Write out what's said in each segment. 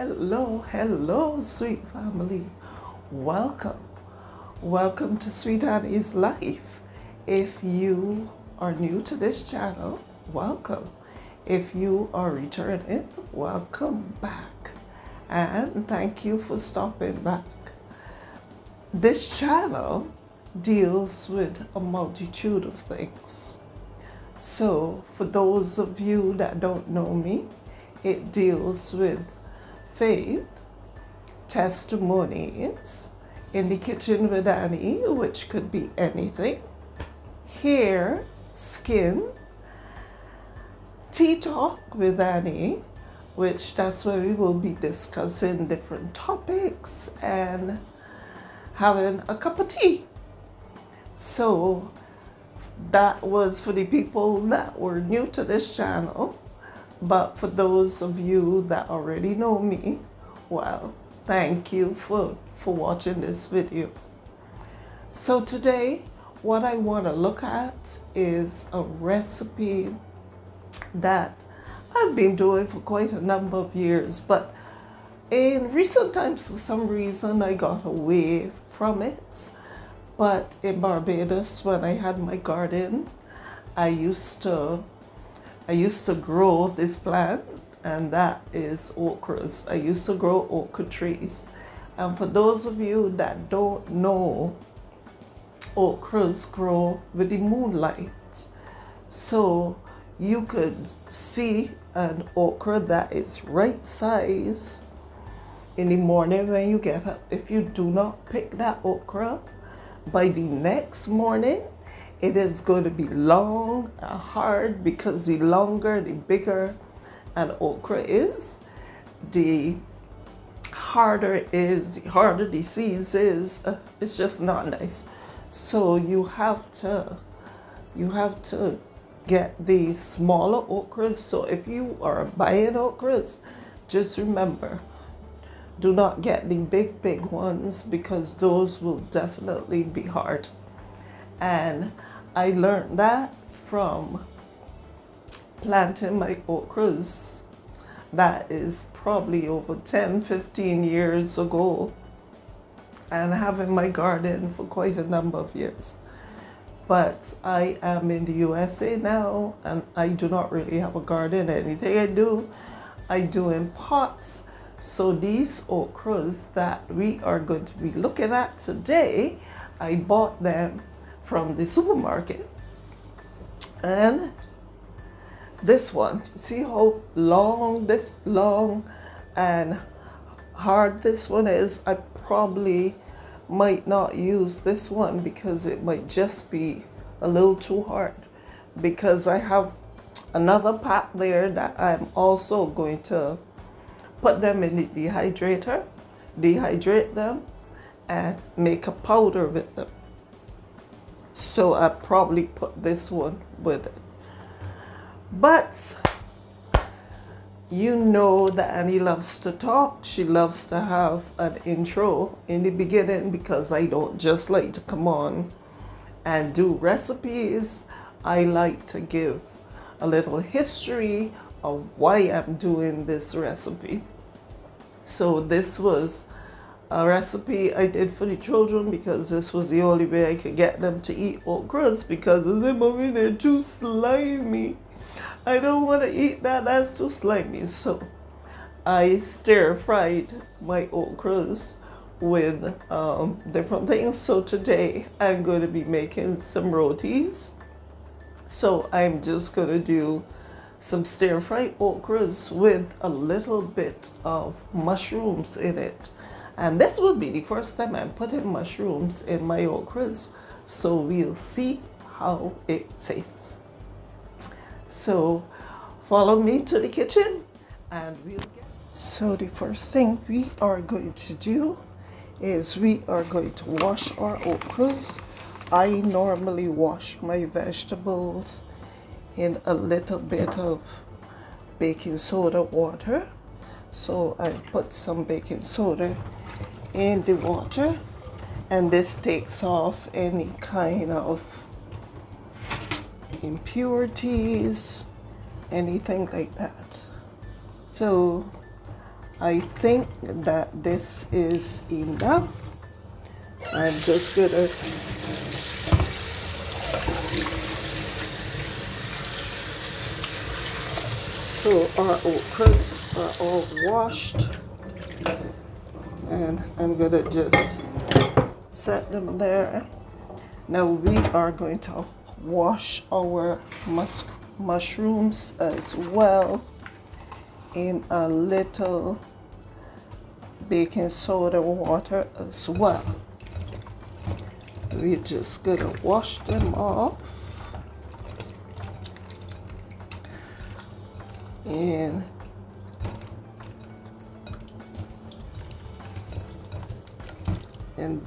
Hello, sweet family. Welcome. Welcome to Sweet Annie's Life. If you are new to this channel, welcome. If you are returning, welcome back. And thank you for stopping back. This channel deals with a multitude of things. So, for those of you that don't know me, it deals with faith, testimonies, in the kitchen with Annie, which could be anything, hair, skin, tea talk with Annie, which that's where we will be discussing different topics and having a cup of tea. So that was for the people that were new to this channel. But for those of you that already know me, well, thank you for watching this video. So today, what I want to look at is a recipe that I've been doing for quite a number of years, but in recent times, for some reason, I got away from it. But in Barbados, when I had my garden, I used to grow this plant, and that is okras. I used to grow okra trees. And for those of you that don't know, okras grow with the moonlight. So you could see an okra that is right size in the morning when you get up. If you do not pick that okra, by the next morning, it is going to be long and hard, because the longer, the bigger an okra is, the harder it is, the harder the seeds is. It's just not nice. So you have to get the smaller okras. So if you are buying okras, just remember, do not get the big ones, because those will definitely be hard. And I learned that from planting my okras. That is probably over 10-15 years ago, and having my garden for quite a number of years. But I am in the USA now, and I do not really have a garden. Anything I do in pots. So these okras that we are going to be looking at today, I bought them from the supermarket. And this one, see how long and hard this one is? I probably might not use this one, because it might just be a little too hard, because I have another pack there that I'm also going to put them in the dehydrator, dehydrate them, and make a powder with them. So I probably put this one with it. But you know that Annie loves to talk. She loves to have an intro in the beginning, because I don't just like to come on and do recipes. I like to give a little history of why I'm doing this recipe. So this was a recipe I did for the children, because this was the only way I could get them to eat okras, because they say, "Mommy, they're too slimy. I don't want to eat that, that's too slimy." So I stir fried my okras with different things. So today I'm going to be making some rotis. So I'm just going to do some stir-fried okras with a little bit of mushrooms in it. And this will be the first time I'm putting mushrooms in my okras, so we'll see how it tastes. So follow me to the kitchen and we'll get. So the first thing we are going to do is we are going to wash our okras. I normally wash my vegetables in a little bit of baking soda water. So I put some baking soda in the water, and this takes off any kind of impurities, anything like that. So I think that this is enough. I'm just gonna so our okras are all washed, and I'm gonna just set them there. Now we are going to wash our mushrooms as well in a little baking soda water as well. We're just gonna wash them off. And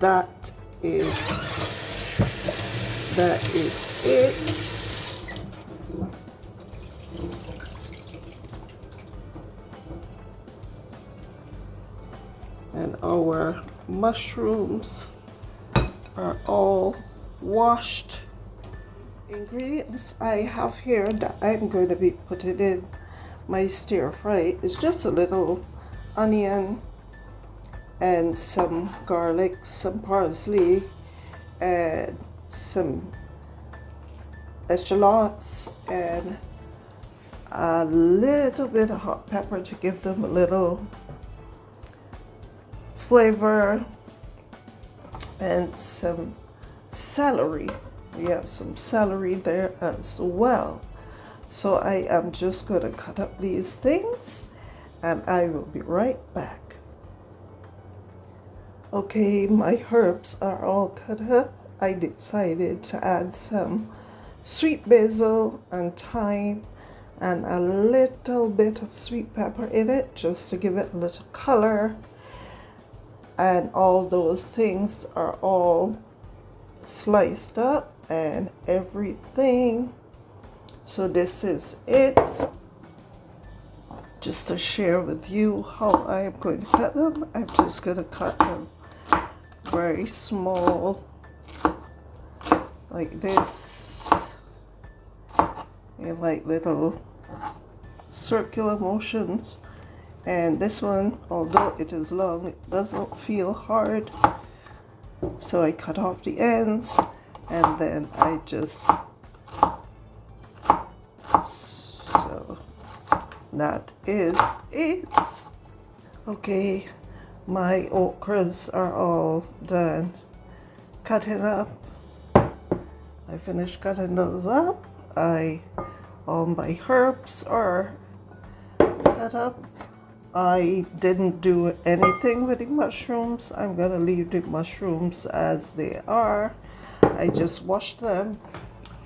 that is it. And our mushrooms are all washed. Ingredients I have here that I'm going to be putting in my stir fry is just a little onion and some garlic, some parsley, and some eschalots, and a little bit of hot pepper to give them a little flavor, and some celery. We have some celery there as well. So I am just going to cut up these things and I will be right back. Okay, my herbs are all cut up. I decided to add some sweet basil and thyme and a little bit of sweet pepper in it just to give it a little color. And all those things are all sliced up and everything. So this is it, just to share with you how I am going to cut them. I'm just going to cut them very small like this, in like little circular motions. And this one, although it is long, it doesn't feel hard. So I cut off the ends and then I just, so that is it. Okay, my okras are all done cutting up. I finished cutting those up. All my herbs are cut up. I didn't do anything with the mushrooms. I'm gonna leave the mushrooms as they are. I just washed them.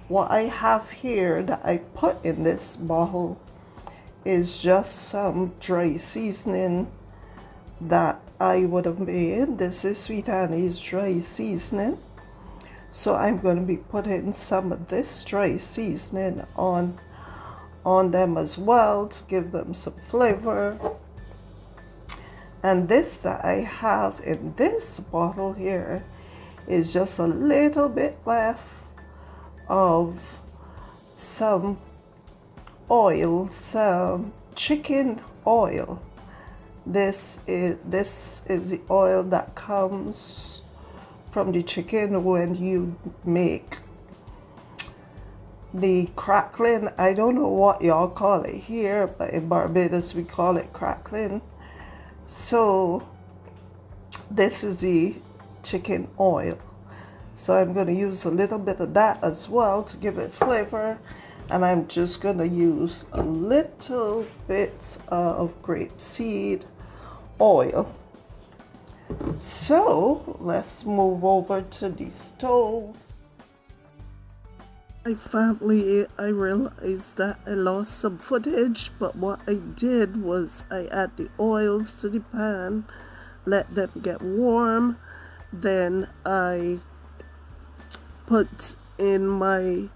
What I have here that I put in this bottle is just some dry seasoning that I would have made. This is Sweet Annie's dry seasoning. So I'm going to be putting some of this dry seasoning on them as well to give them some flavor. And this that I have in this bottle here is just a little bit left of some oil, some chicken oil. This is the oil that comes from the chicken when you make the crackling. I don't know what y'all call it here, but in Barbados we call it crackling. So this is the chicken oil. So I'm going to use a little bit of that as well to give it flavor. And I'm just going to use a little bit of grapeseed oil. So let's move over to the stove. My family, I realized that I lost some footage, but what I did was I add the oils to the pan, let them get warm, then I put in my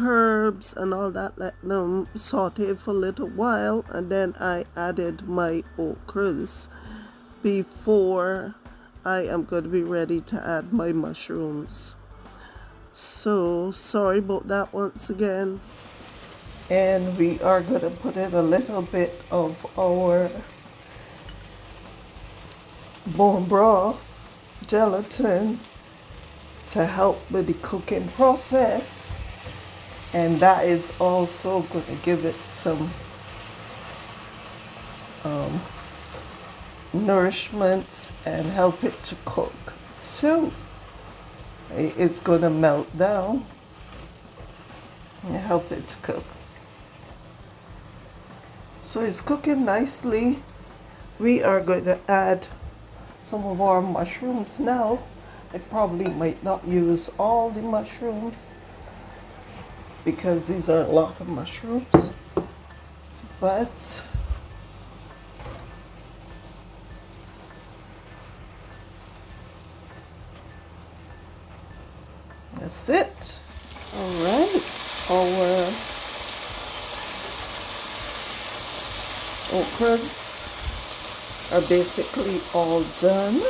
herbs and all that, let them saute for a little while, and then I added my okras before I am going to be ready to add my mushrooms. So sorry about that once again. And we are going to put in a little bit of our bone broth, gelatin to help with the cooking process, and that is also going to give it some nourishment and help it to cook. So it's going to melt down and help it to cook. So it's cooking nicely. We are going to add some of our mushrooms now. I probably might not use all the mushrooms because these are a lot of mushrooms, but that's it. All right, our okras are basically all done.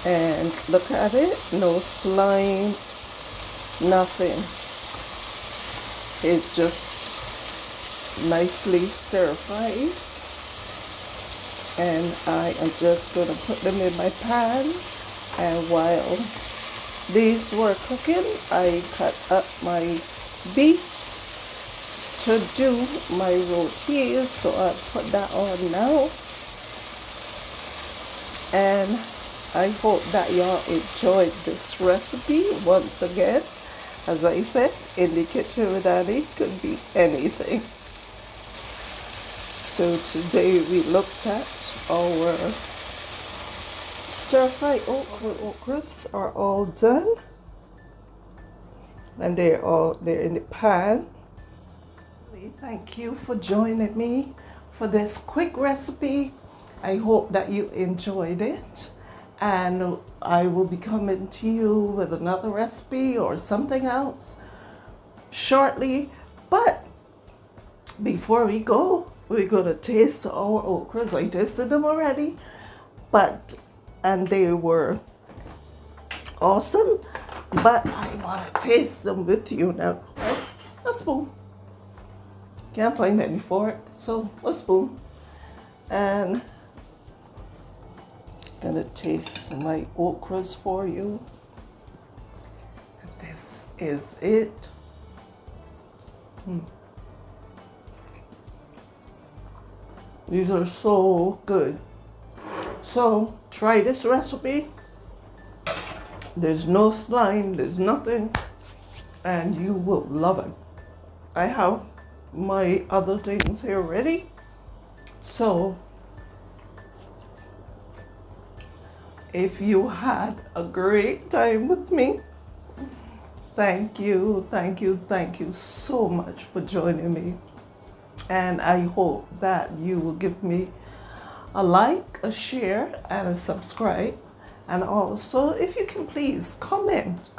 And look at it, no slime, nothing. It's just nicely stir fried. And I am just going to put them in my pan. And while these were cooking, I cut up my beef to do my rotis. So I put that on now. And I hope that y'all enjoyed this recipe. Once again, as I said, in the kitchen with Annie could be anything. So today we looked at our stir-fried okras. Okras are all done, and they're in the pan. Thank you for joining me for this quick recipe. I hope that you enjoyed it. And I will be coming to you with another recipe or something else shortly. But before we go, we're going to taste our okras. I tasted them already, and they were awesome. But I want to taste them with you now. Right? A spoon. Can't find any fork, so a spoon. And gonna taste my okras for you. This is it. These are so good. So try this recipe. There's no slime, there's nothing, and you will love it. I have my other things here ready. So if you had a great time with me, thank you so much for joining me. And I hope that you will give me a like, a share, and a subscribe. And also, if you can please comment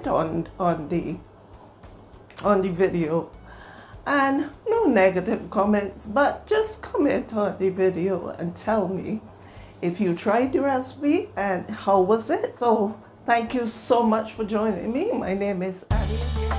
on the video. And no negative comments, but just comment on the video and tell me if you tried the recipe and how was it. So thank you so much for joining me. My name is Annie.